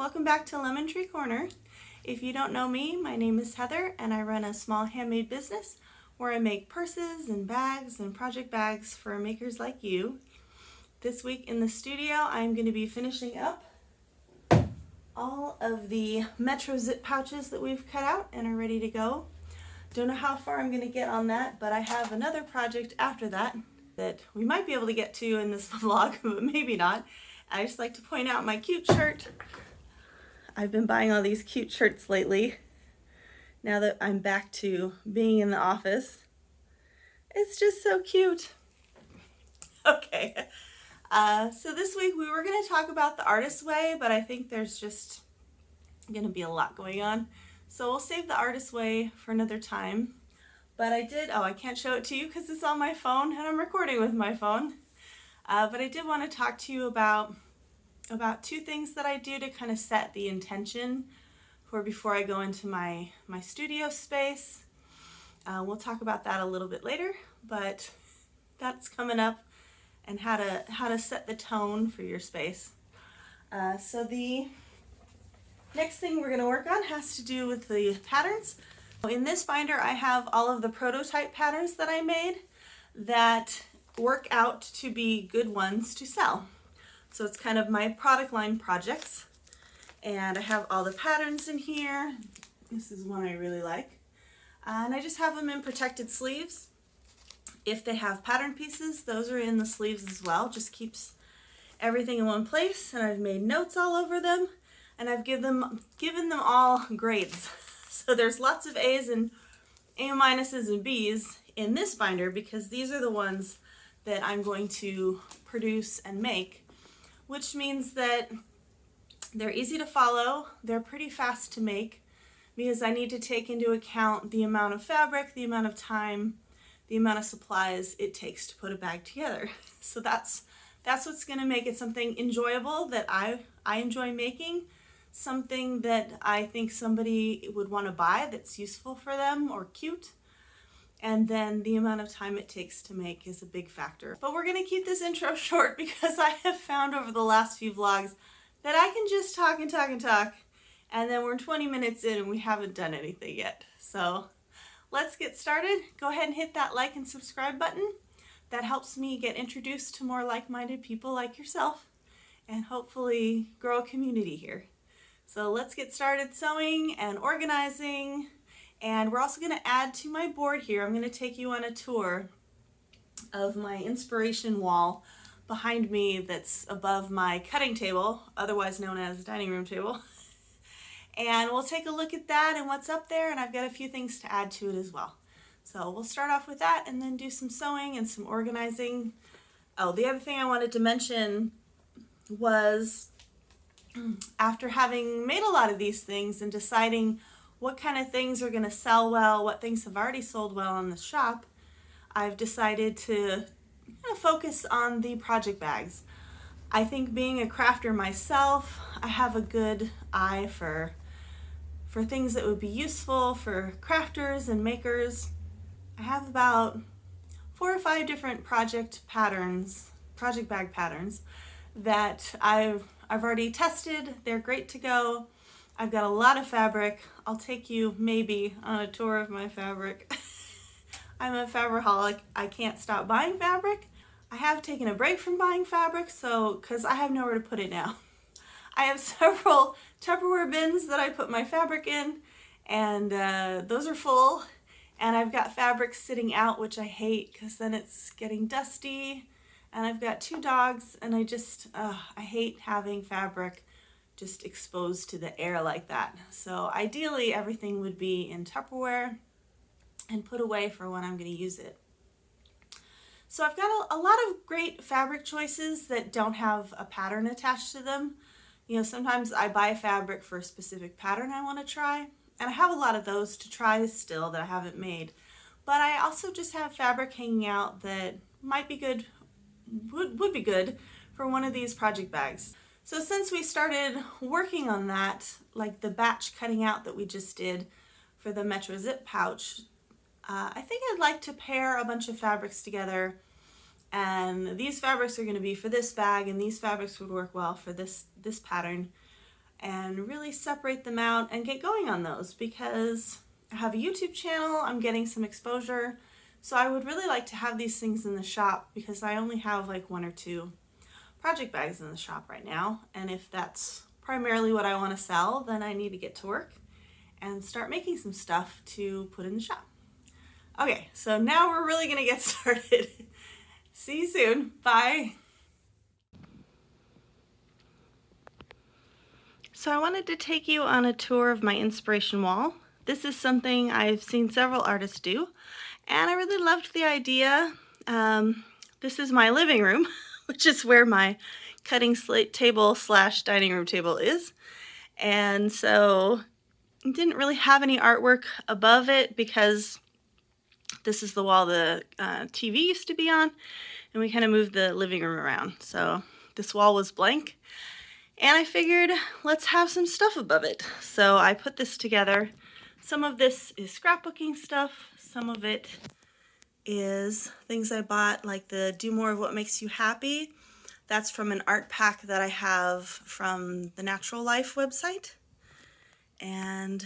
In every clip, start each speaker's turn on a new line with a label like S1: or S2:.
S1: Welcome back to Lemon Tree Corner. If you don't know me, my name is Heather and I run a small handmade business where I make purses and bags and project bags for makers like you. This week in the studio I'm going to be finishing up all of the Metro Zip pouches that we've cut out and are ready to go. Don't know how far I'm going to get on that, but I have another project after that we might be able to get to in this vlog, but maybe not. I just like to point out my cute shirt. I've been buying all these cute shirts lately now that I'm back to being in the office. It's just so cute. Okay, so this week we were going to talk about the artist's way, but I think there's just going to be a lot going on. So we'll save the artist's way for another time. But I can't show it to you because it's on my phone and I'm recording with my phone. But I did want to talk to you about two things that I do to kind of set the intention for before I go into my studio space. We'll talk about that a little bit later, but that's coming up, and how to set the tone for your space. So the next thing we're going to work on has to do with the patterns. In this binder I have all of the prototype patterns that I made that work out to be good ones to sell. So it's kind of my product line projects, and I have all the patterns in here. This is one I really like, and I just have them in protected sleeves. If they have pattern pieces, those are in the sleeves as well. Just keeps everything in one place, and I've made notes all over them, and I've given them all grades. So there's lots of A's and A minuses and B's in this binder because these are the ones that I'm going to produce and make, which means that they're easy to follow, they're pretty fast to make, because I need to take into account the amount of fabric, the amount of time, the amount of supplies it takes to put a bag together. So that's what's going to make it something enjoyable that I enjoy making, something that I think somebody would want to buy that's useful for them or cute. And then the amount of time it takes to make is a big factor. But we're going to keep this intro short because I have found over the last few vlogs that I can just talk and talk and talk, and then we're 20 minutes in and we haven't done anything yet. So let's get started. Go ahead and hit that like and subscribe button. That helps me get introduced to more like-minded people like yourself and hopefully grow a community here. So let's get started sewing and organizing. And we're also going to add to my board here, I'm going to take you on a tour of my inspiration wall behind me that's above my cutting table, otherwise known as dining room table. And we'll take a look at that and what's up there, and I've got a few things to add to it as well. So we'll start off with that and then do some sewing and some organizing. Oh, the other thing I wanted to mention was, after having made a lot of these things and deciding what kind of things are going to sell well, what things have already sold well in the shop, I've decided to focus on the project bags. I think, being a crafter myself, I have a good eye for things that would be useful for crafters and makers. I have about 4 or 5 different project bag patterns that I've already tested. They're great to go. I've got a lot of fabric. I'll take you maybe on a tour of my fabric. I'm a fabricaholic. I can't stop buying fabric. I have taken a break from buying fabric, because I have nowhere to put it now. I have several Tupperware bins that I put my fabric in, and those are full. And I've got fabric sitting out, which I hate because then it's getting dusty. And I've got 2 dogs, and I hate having fabric just exposed to the air like that. So ideally everything would be in Tupperware and put away for when I'm going to use it. So I've got a lot of great fabric choices that don't have a pattern attached to them. You know, sometimes I buy fabric for a specific pattern I want to try, and I have a lot of those to try still that I haven't made. But I also just have fabric hanging out that might be good, would be good for one of these project bags. So since we started working on that, like the batch cutting out that we just did for the Metro Zip pouch, I think I'd like to pair a bunch of fabrics together, and these fabrics are going to be for this bag, and these fabrics would work well for this pattern. and really separate them out and get going on those, because I have a YouTube channel, I'm getting some exposure, so I would really like to have these things in the shop, because I only have like 1 or 2 project bags in the shop right now, and if that's primarily what I want to sell, then I need to get to work and start making some stuff to put in the shop. Okay, so now we're really gonna get started. See you soon. Bye. So I wanted to take you on a tour of my inspiration wall. This is something I've seen several artists do, and I really loved the idea. This is my living room, which is where my cutting slate table / dining room table is. And so I didn't really have any artwork above it, because this is the wall the TV used to be on, and we kind of moved the living room around. So this wall was blank, and I figured let's have some stuff above it. So I put this together. Some of this is scrapbooking stuff. Some of it is things I bought, like the Do More of What Makes You Happy. That's from an art pack that I have from the Natural Life website. And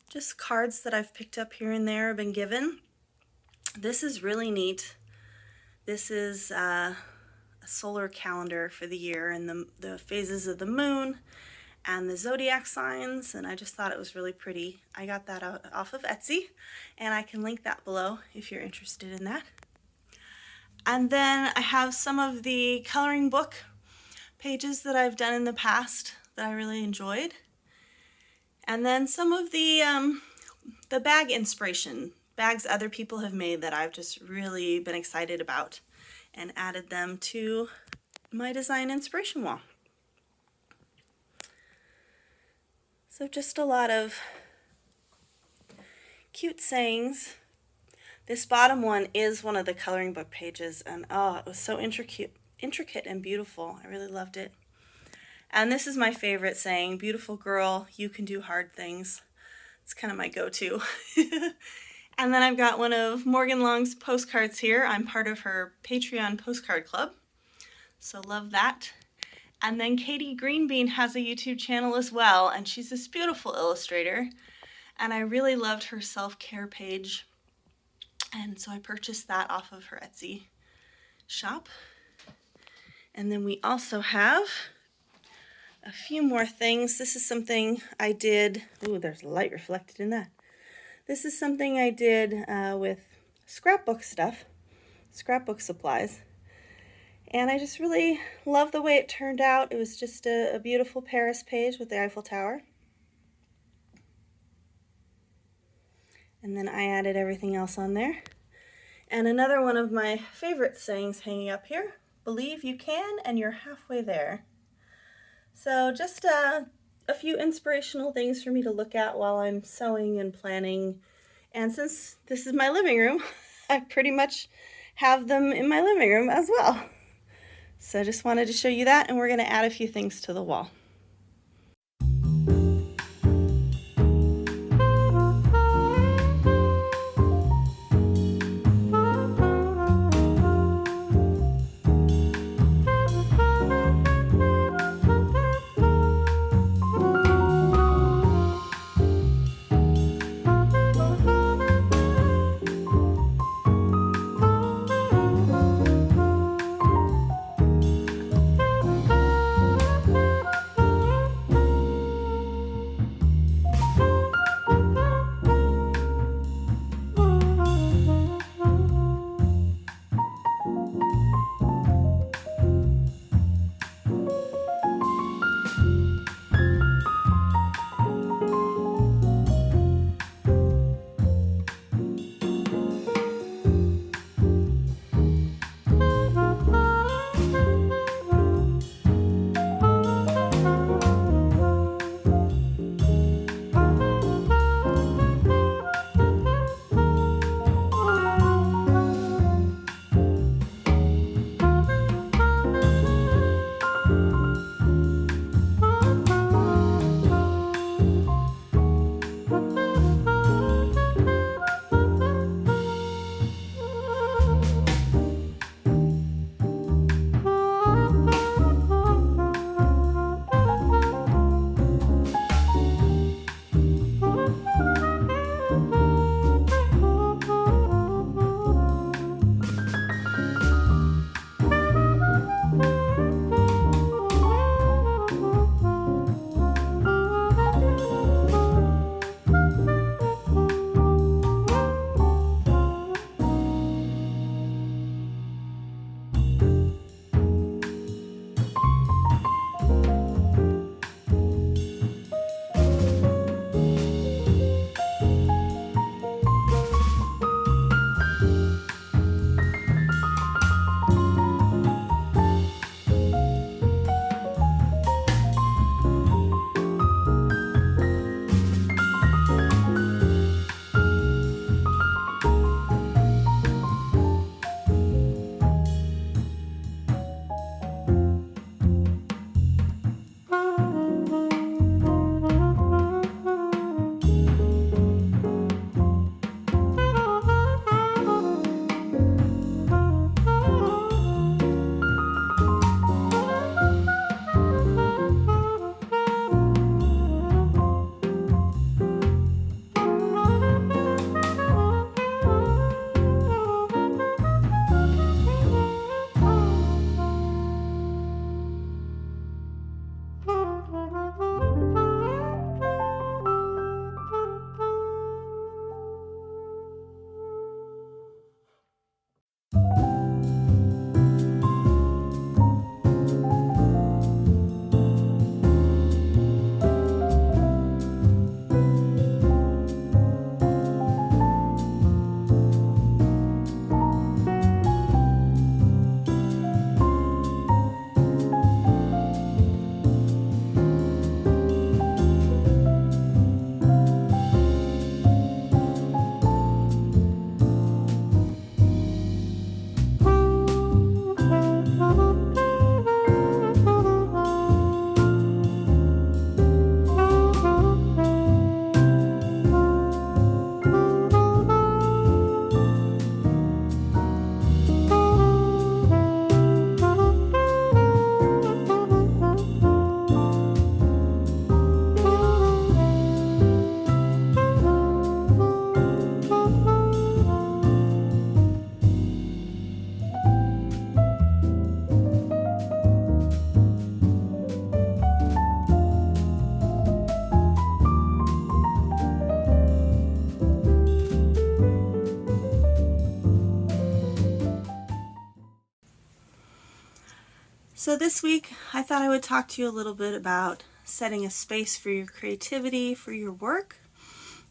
S1: just cards that I've picked up here and there, have been given. This is really neat. This is a solar calendar for the year, and the phases of the moon and the zodiac signs, and I just thought it was really pretty. I got that off of Etsy, and I can link that below if you're interested in that. And then I have some of the coloring book pages that I've done in the past that I really enjoyed. And then some of the bag inspiration, bags other people have made that I've just really been excited about, and added them to my design inspiration wall. So just a lot of cute sayings. This bottom one is one of the coloring book pages, and oh, it was so intricate and beautiful. I really loved it. And this is my favorite saying, "Beautiful girl, you can do hard things." It's kind of my go-to. And then I've got one of Morgan Long's postcards here. I'm part of her Patreon postcard club, so love that. And then Katie Greenbean has a YouTube channel as well, and she's this beautiful illustrator, and I really loved her self-care page, and so I purchased that off of her Etsy shop. And then we also have a few more things. This is something I did. Ooh, there's light reflected in that. This is something I did with scrapbook stuff, scrapbook supplies. And I just really love the way it turned out. It was just a beautiful Paris page with the Eiffel Tower. And then I added everything else on there. And another one of my favorite sayings hanging up here, "Believe you can and you're halfway there." So just a few inspirational things for me to look at while I'm sewing and planning. And since this is my living room, I pretty much have them in my living room as well. So I just wanted to show you that, and we're going to add a few things to the wall. So this week I thought I would talk to you a little bit about setting a space for your creativity, for your work,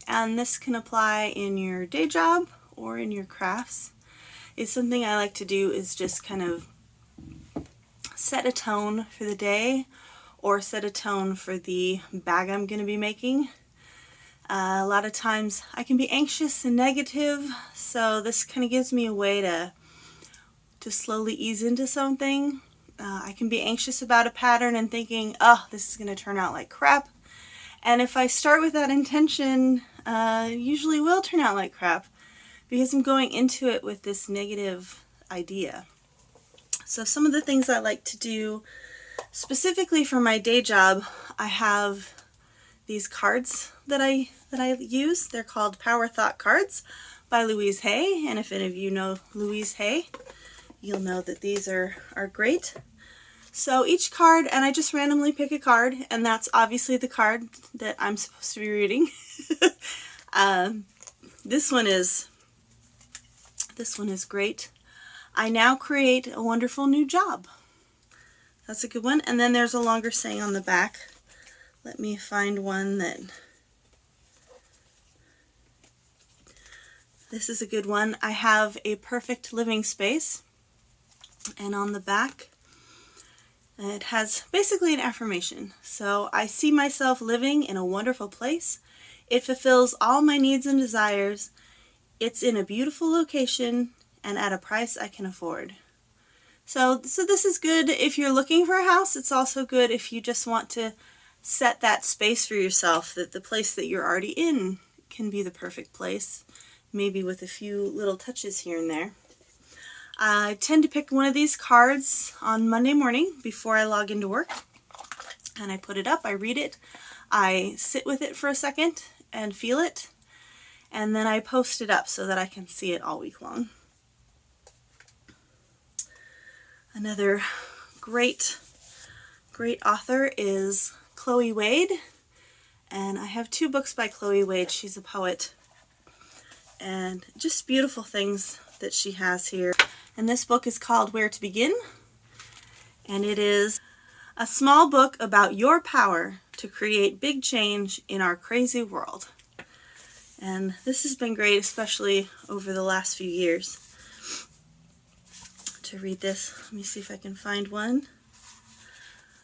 S1: and this can apply in your day job or in your crafts. It's something I like to do is just kind of set a tone for the day or set a tone for the bag I'm going to be making. A lot of times I can be anxious and negative, so this kind of gives me a way to slowly ease into something. I can be anxious about a pattern and thinking, oh, this is going to turn out like crap. And if I start with that intention, it usually will turn out like crap because I'm going into it with this negative idea. So some of the things I like to do specifically for my day job, I have these cards that I use. They're called Power Thought Cards by Louise Hay. And if any of you know Louise Hay, you'll know that these are great. So each card, and I just randomly pick a card, and that's obviously the card that I'm supposed to be reading. This one is great. I now create a wonderful new job. That's a good one. And then there's a longer saying on the back. Let me find one that... This is a good one. I have a perfect living space. And on the back, it has basically an affirmation. So I see myself living in a wonderful place. It fulfills all my needs and desires. It's in a beautiful location and at a price I can afford. So this is good if you're looking for a house. It's also good if you just want to set that space for yourself, that the place that you're already in can be the perfect place, maybe with a few little touches here and there. I tend to pick one of these cards on Monday morning before I log into work, and I put it up, I read it, I sit with it for a second and feel it, and then I post it up so that I can see it all week long. Another great author is Chloe Wade, and I have 2 books by Chloe Wade. She's a poet, and just beautiful things that she has here. And this book is called Where to Begin, and it is a small book about your power to create big change in our crazy world. And this has been great, especially over the last few years, to read this. Let me see if I can find one.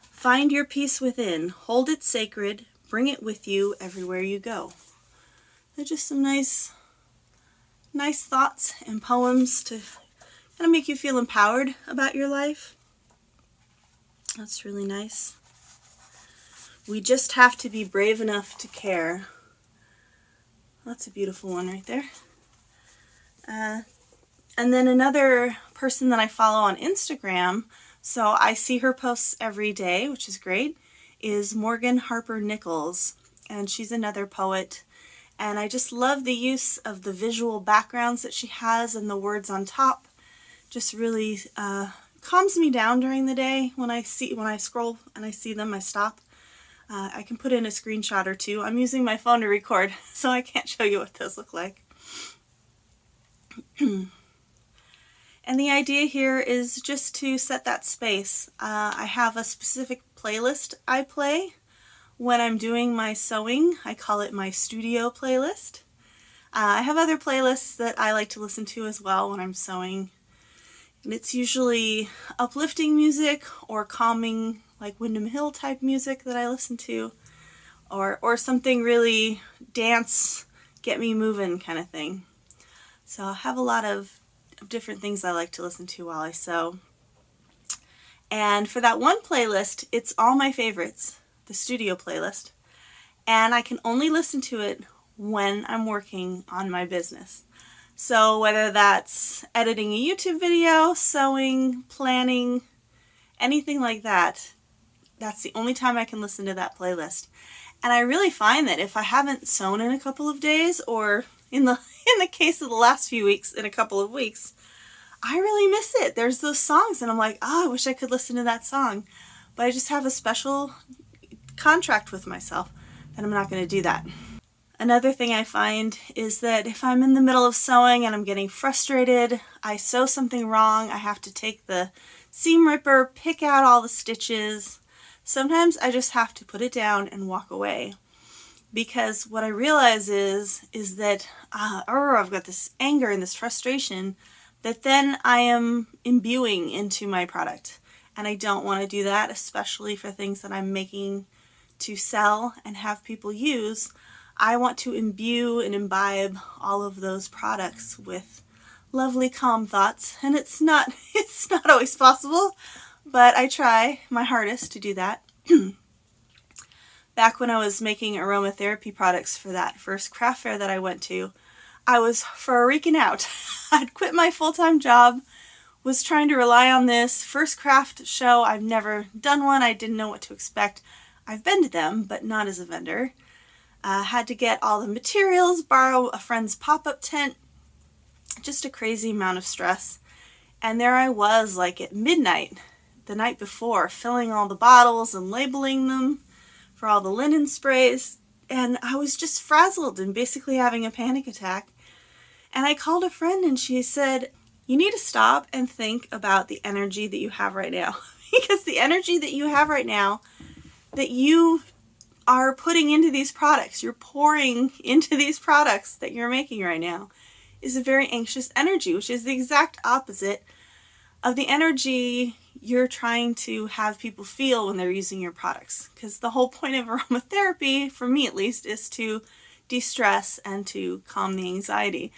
S1: Find your peace within, hold it sacred, bring it with you everywhere you go. They're just some nice thoughts and poems to kind of make you feel empowered about your life. That's really nice. We just have to be brave enough to care. That's a beautiful one right there. And then another person that I follow on Instagram, so I see her posts every day, which is great, is Morgan Harper Nichols. And she's another poet. And I just love the use of the visual backgrounds that she has and the words on top. Just really calms me down during the day. When I scroll and I see them, I stop. I can put in a screenshot or two. I'm using my phone to record, so I can't show you what those look like. And the idea here is just to set that space. I have a specific playlist I play when I'm doing my sewing. I call it my studio playlist. I have other playlists that I like to listen to as well when I'm sewing. And it's usually uplifting music or calming, like Windham Hill type music that I listen to, or something really dance, get me moving kind of thing. So I have a lot of different things I like to listen to while I sew. And for that one playlist, it's all my favorites, the studio playlist, and I can only listen to it when I'm working on my business. So whether that's editing a YouTube video, sewing, planning, anything like that, that's the only time I can listen to that playlist. And I really find that if I haven't sewn in a couple of days, or in the case of the last few weeks, in a couple of weeks, I really miss it. There's those songs and I'm like, oh, I wish I could listen to that song. But I just have a special contract with myself that I'm not going to do that. Another thing I find is that if I'm in the middle of sewing and I'm getting frustrated, I sew something wrong, I have to take the seam ripper, pick out all the stitches. Sometimes I just have to put it down and walk away, because what I realize is that I've got this anger and this frustration that then I am imbuing into my product. And I don't want to do that, especially for things that I'm making to sell and have people use. I want to imbue and imbibe all of those products with lovely, calm thoughts. And it's not always possible, but I try my hardest to do that. Back when I was making aromatherapy products for that first craft fair that I went to, I was freaking out. I'd quit my full-time job, was trying to rely on this first craft show. I've never done one. I didn't know what to expect. I've been to them, but not as a vendor. Had to get all the materials, borrow a friend's pop-up tent. Just a crazy amount of stress. And there I was, like at midnight, the night before, filling all the bottles and labeling them for all the linen sprays. And I was just frazzled and basically having a panic attack. And I called a friend and she said, you need to stop and think about the energy that you have right now. Because the energy that you have right now, that you are putting into these products, you're pouring into these products that you're making right now, is a very anxious energy, which is the exact opposite of the energy you're trying to have people feel when they're using your products. Because the whole point of aromatherapy, for me at least, is to de-stress and to calm the anxiety.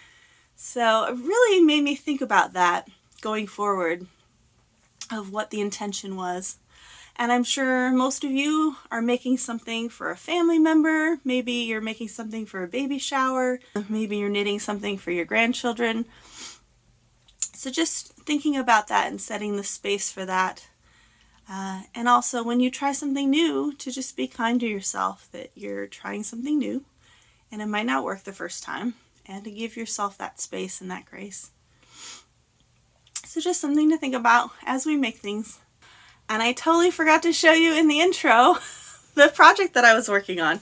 S1: So it really made me think about that going forward, of what the intention was. And I'm sure most of you are making something for a family member. Maybe you're making something for a baby shower. Maybe you're knitting something for your grandchildren. So just thinking about that and setting the space for that. And also when you try something new, to just be kind to yourself that you're trying something new and it might not work the first time, and to give yourself that space and that grace. So just something to think about as we make things. And I totally forgot to show you in the intro the project that I was working on.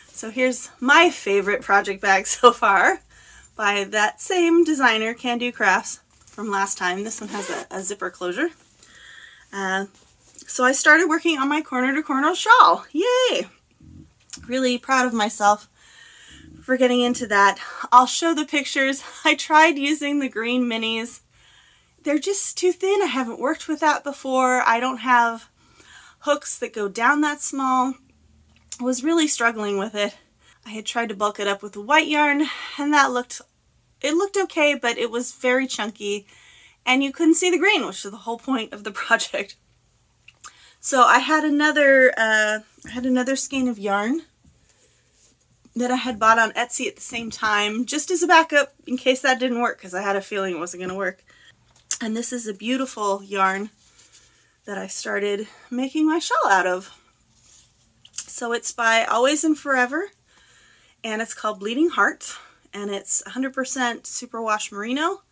S1: So here's my favorite project bag so far by that same designer, Can Do Crafts, from last time. This one has a zipper closure. So I started working on my corner to corner shawl. Yay! Really proud of myself for getting into that. I'll show the pictures. I tried using the green minis. They're just too thin. I haven't worked with that before. I don't have hooks that go down that small. I was really struggling with it. I had tried to bulk it up with the white yarn, and it looked okay, but it was very chunky and you couldn't see the green, which is the whole point of the project. So I had another skein of yarn that I had bought on Etsy at the same time, just as a backup in case that didn't work, because I had a feeling it wasn't going to work. And this is a beautiful yarn that I started making my shawl out of. So it's by Always and Forever, and it's called Bleeding Heart, and it's 100% superwash merino,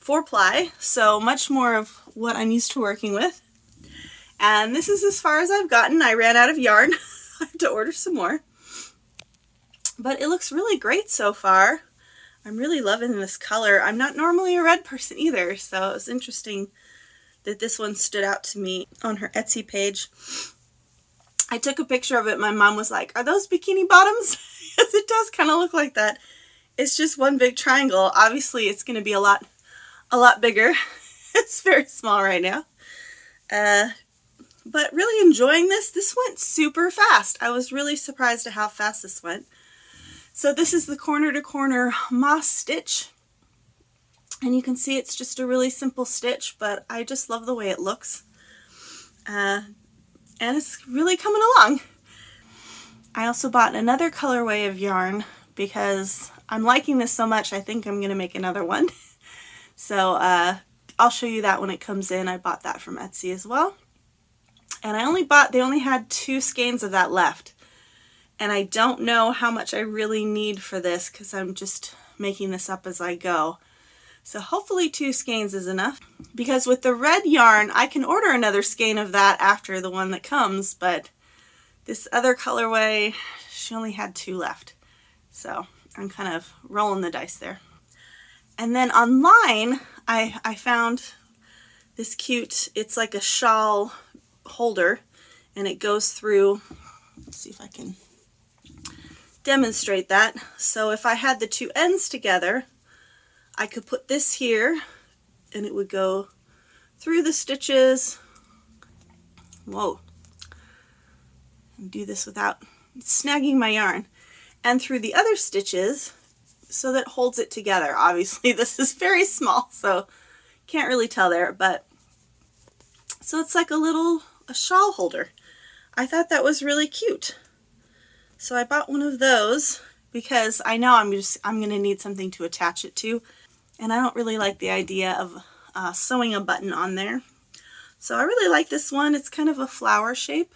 S1: 4-ply, so much more of what I'm used to working with. And this is as far as I've gotten. I ran out of yarn. I had to order some more. But it looks really great so far. I'm really loving this color. I'm not normally a red person either, so it was interesting that this one stood out to me on her Etsy page. I took a picture of it. My mom was like, "Are those bikini bottoms?" Yes, it does kind of look like that. It's just one big triangle. Obviously, it's going to be a lot bigger. It's very small right now. But really enjoying this. This went super fast. I was really surprised at how fast this went. So this is the corner to corner moss stitch. And you can see it's just a really simple stitch, but I just love the way it looks. And it's really coming along. I also bought another colorway of yarn because I'm liking this so much, I think I'm going to make another one. So I'll show you that when it comes in. I bought that from Etsy as well. And they only had 2 skeins of that left. And I don't know how much I really need for this because I'm just making this up as I go. So hopefully 2 skeins is enough. Because with the red yarn, I can order another skein of that after the one that comes, but this other colorway, she only had 2 left. So I'm kind of rolling the dice there. And then online, I found this cute, it's like a shawl holder, and it goes through. Let's see if I can demonstrate that. So if I had the two ends together, I could put this here and it would go through the stitches. Whoa. Do this without snagging my yarn. And through the other stitches, so that holds it together. Obviously this is very small, so can't really tell there, but so it's like a shawl holder. I thought that was really cute. So I bought one of those because I know I'm going to need something to attach it to, and I don't really like the idea of sewing a button on there. So I really like this one. It's kind of a flower shape,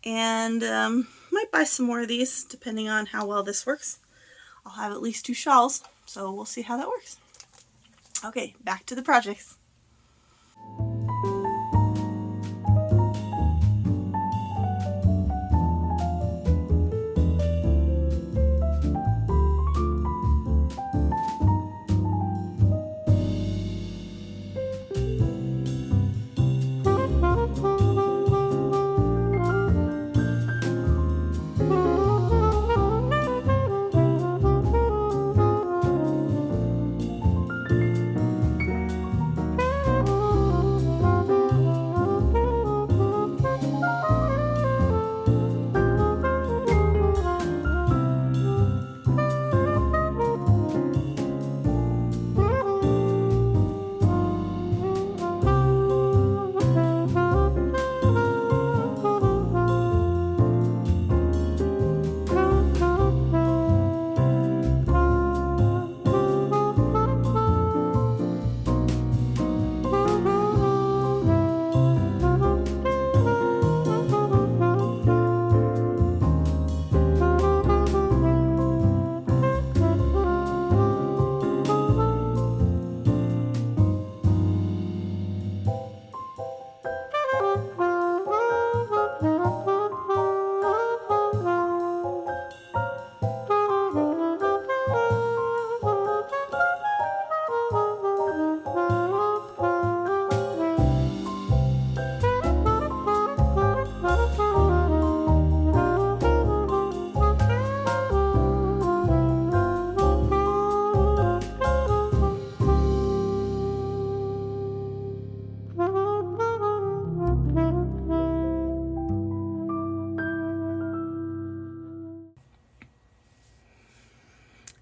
S1: and might buy some more of these depending on how well this works. I'll have at least 2 shawls, so we'll see how that works. Okay, back to the projects.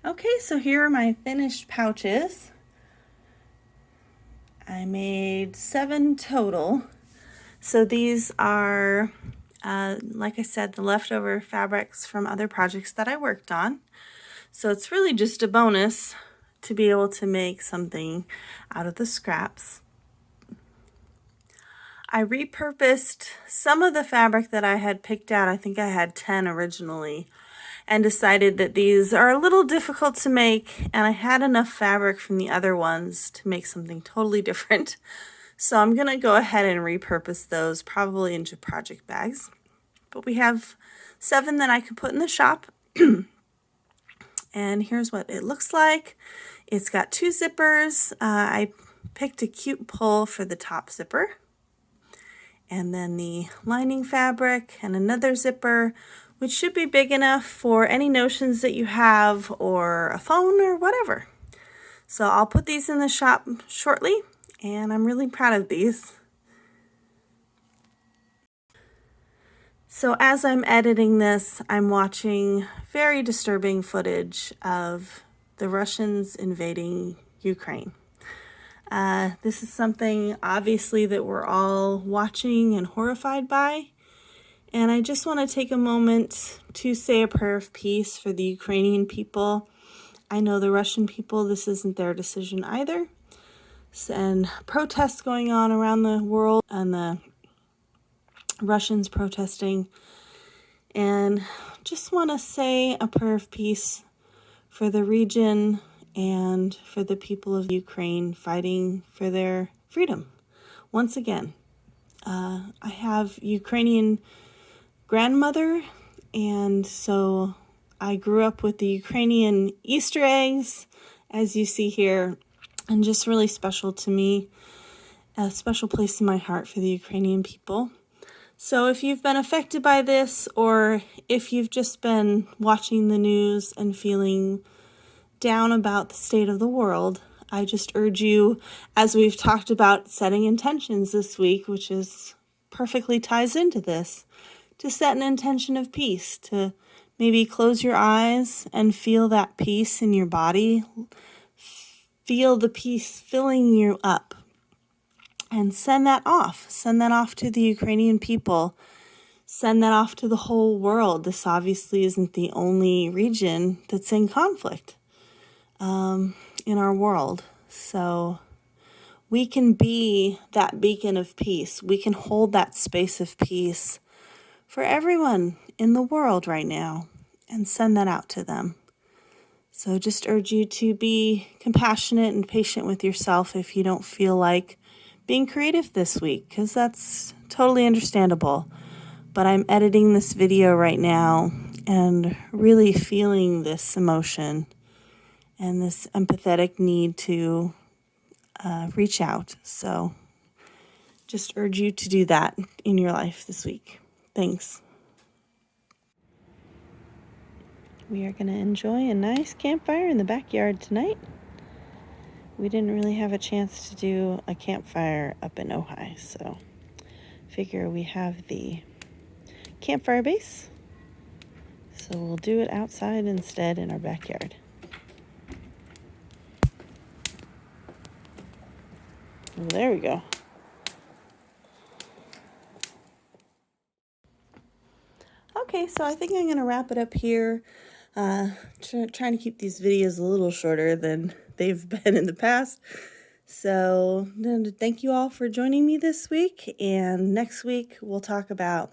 S1: Okay, so here are my finished pouches. I made 7 total. So these are, like I said, the leftover fabrics from other projects that I worked on. So it's really just a bonus to be able to make something out of the scraps. I repurposed some of the fabric that I had picked out. I think I had 10 originally, and decided that these are a little difficult to make, and I had enough fabric from the other ones to make something totally different. So I'm going to go ahead and repurpose those probably into project bags. But we have 7 that I could put in the shop. And here's what it looks like. It's got 2 zippers. I picked a cute pull for the top zipper, and then the lining fabric and another zipper, which should be big enough for any notions that you have or a phone or whatever. So I'll put these in the shop shortly, and I'm really proud of these. So as I'm editing this, I'm watching very disturbing footage of the Russians invading Ukraine. This is something obviously that we're all watching and horrified by. And I just want to take a moment to say a prayer of peace for the Ukrainian people. I know the Russian people, this isn't their decision either. And protests going on around the world, and the Russians protesting. And just want to say a prayer of peace for the region and for the people of Ukraine fighting for their freedom. Once again, I have Ukrainian grandmother, and so I grew up with the Ukrainian Easter eggs, as you see here, and just really special to me. a special place in my heart for the Ukrainian people. So if you've been affected by this, or if you've just been watching the news and feeling down about the state of the world, I just urge you, as we've talked about setting intentions this week, which is perfectly ties into this, to set an intention of peace, to maybe close your eyes and feel that peace in your body, feel the peace filling you up, and send that off. Send that off to the Ukrainian people. Send that off to the whole world. This obviously isn't the only region that's in conflict in our world. So we can be that beacon of peace. We can hold that space of peace for everyone in the world right now and send that out to them. So just urge you to be compassionate and patient with yourself if you don't feel like being creative this week, because that's totally understandable. But I'm editing this video right now and really feeling this emotion and this empathetic need to reach out. So just urge you to do that in your life this week. Thanks. We are going to enjoy a nice campfire in the backyard tonight. We didn't really have a chance to do a campfire up in Ojai, so figure we have the campfire base, so we'll do it outside instead in our backyard. Well, there we go. Okay, so I think I'm going to wrap it up here. Trying to keep these videos a little shorter than they've been in the past. So thank you all for joining me this week. And next week we'll talk about,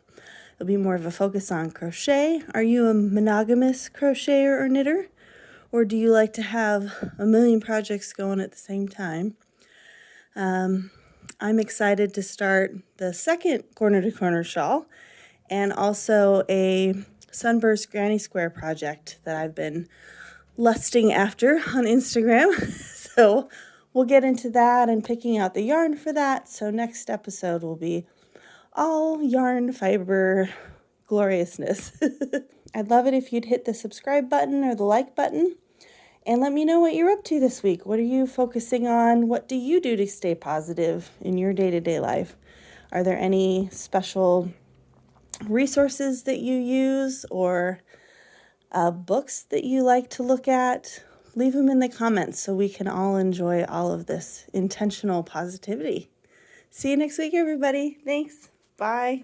S1: it'll be more of a focus on crochet. Are you a monogamous crocheter or knitter? Or do you like to have a million projects going at the same time? I'm excited to start the second Corner to Corner shawl and also a Sunburst Granny Square project that I've been lusting after on Instagram. So we'll get into that and picking out the yarn for that. So next episode will be all yarn fiber gloriousness. I'd love it if you'd hit the subscribe button or the like button and let me know what you're up to this week. What are you focusing on? What do you do to stay positive in your day-to-day life? Are there any special resources that you use or books that you like to look at? Leave them in the comments so we can all enjoy all of this intentional positivity. See you next week, everybody. Thanks. Bye.